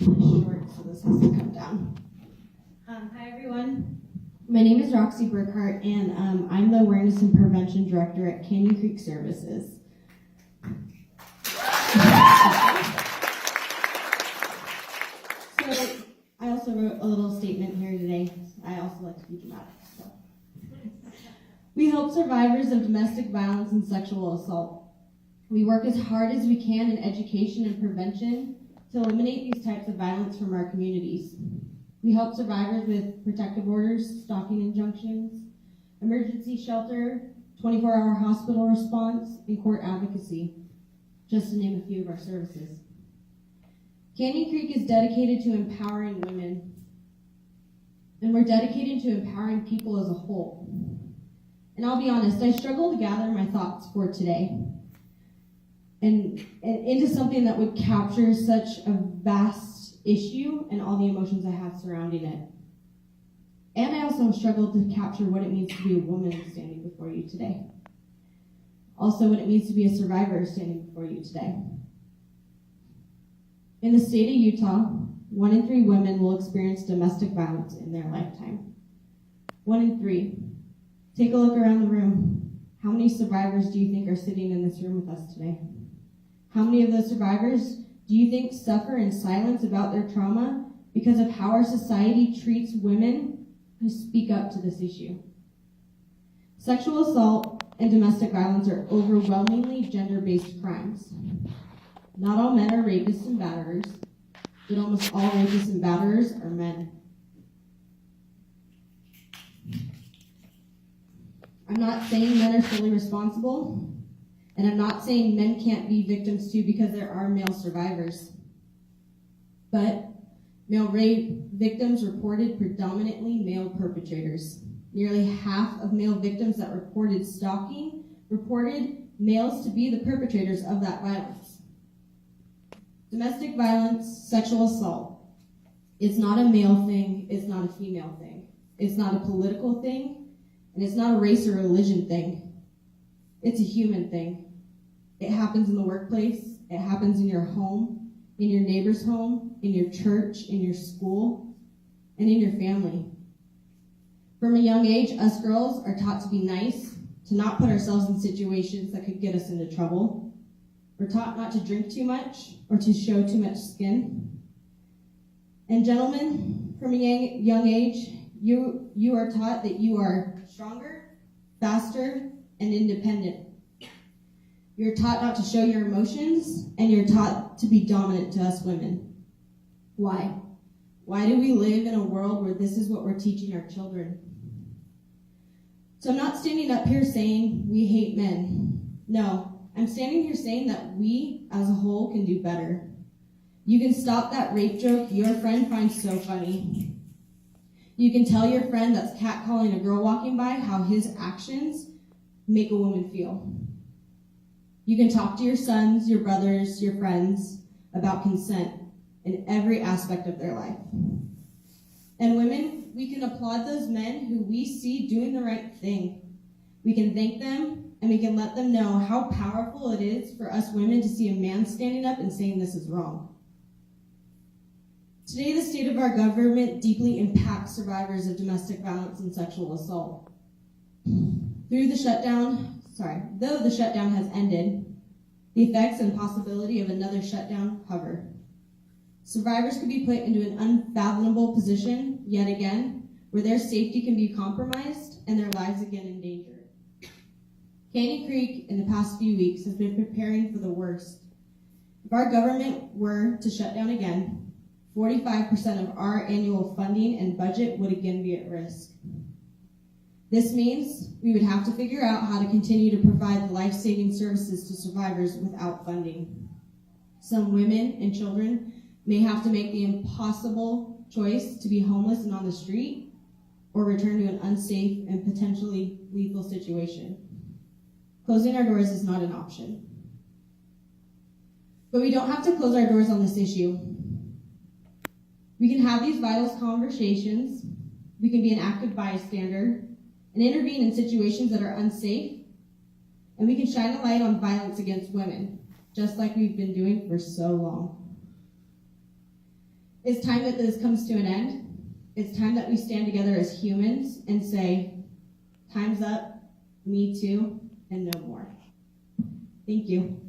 really short, so this has to come down. Hi, everyone. My name is Roxy Burkhart, and I'm the Awareness and Prevention Director at Canyon Creek Services. So, I also wrote a little statement here today. I also like to be dramatic. So. We help survivors of domestic violence and sexual assault. We work as hard as we can in education and prevention to eliminate these types of violence from our communities. We help survivors with protective orders, stalking injunctions, emergency shelter, 24-hour hospital response, and court advocacy, just to name a few of our services. Canyon Creek is dedicated to empowering women, and we're dedicated to empowering people as a whole. And I'll be honest, I struggle to gather my thoughts for today and into something that would capture such a vast issue and all the emotions I have surrounding it. And I also struggled to capture what it means to be a woman standing before you today. Also, what it means to be a survivor standing before you today. In the state of Utah, 1 in 3 women will experience domestic violence in their lifetime. 1 in 3. Take a look around the room. How many survivors do you think are sitting in this room with us today? How many of those survivors do you think suffer in silence about their trauma because of how our society treats women who speak up to this issue? Sexual assault and domestic violence are overwhelmingly gender-based crimes. Not all men are rapists and batterers, but almost all rapists and batterers are men. I'm not saying men are fully responsible, and I'm not saying men can't be victims too, because there are male survivors. But male rape victims reported predominantly male perpetrators. Nearly half of male victims that reported stalking reported males to be the perpetrators of that violence. Domestic violence, sexual assault, it's not a male thing, it's not a female thing. It's not a political thing, and it's not a race or religion thing. It's a human thing. It happens in the workplace, it happens in your home, in your neighbor's home, in your church, in your school, and in your family. From a young age, us girls are taught to be nice, to not put ourselves in situations that could get us into trouble. We're taught not to drink too much or to show too much skin. And gentlemen, from a young age, you are taught that you are stronger, faster, and independent. You're taught not to show your emotions, and you're taught to be dominant to us women. Why? Why do we live in a world where this is what we're teaching our children? So I'm not standing up here saying we hate men. No, I'm standing here saying that we, as a whole, can do better. You can stop that rape joke your friend finds so funny. You can tell your friend that's catcalling a girl walking by how his actions make a woman feel. You can talk to your sons, your brothers, your friends about consent in every aspect of their life. And women, we can applaud those men who we see doing the right thing. We can thank them, and we can let them know how powerful it is for us women to see a man standing up and saying this is wrong. Today, the state of our government deeply impacts survivors of domestic violence and sexual assault. Though the shutdown has ended, the effects and possibility of another shutdown hover. Survivors could be put into an unfathomable position, yet again, where their safety can be compromised and their lives again in danger. Canyon Creek, in the past few weeks, has been preparing for the worst. If our government were to shut down again, 45% of our annual funding and budget would again be at risk. This means we would have to figure out how to continue to provide the life-saving services to survivors without funding. Some women and children may have to make the impossible choice to be homeless and on the street, or return to an unsafe and potentially lethal situation. Closing our doors is not an option. But we don't have to close our doors on this issue. We can have these vital conversations, we can be an active bystander, and intervene in situations that are unsafe, and we can shine a light on violence against women, just like we've been doing for so long. It's time that this comes to an end. It's time that we stand together as humans and say, time's up, me too, and no more. Thank you.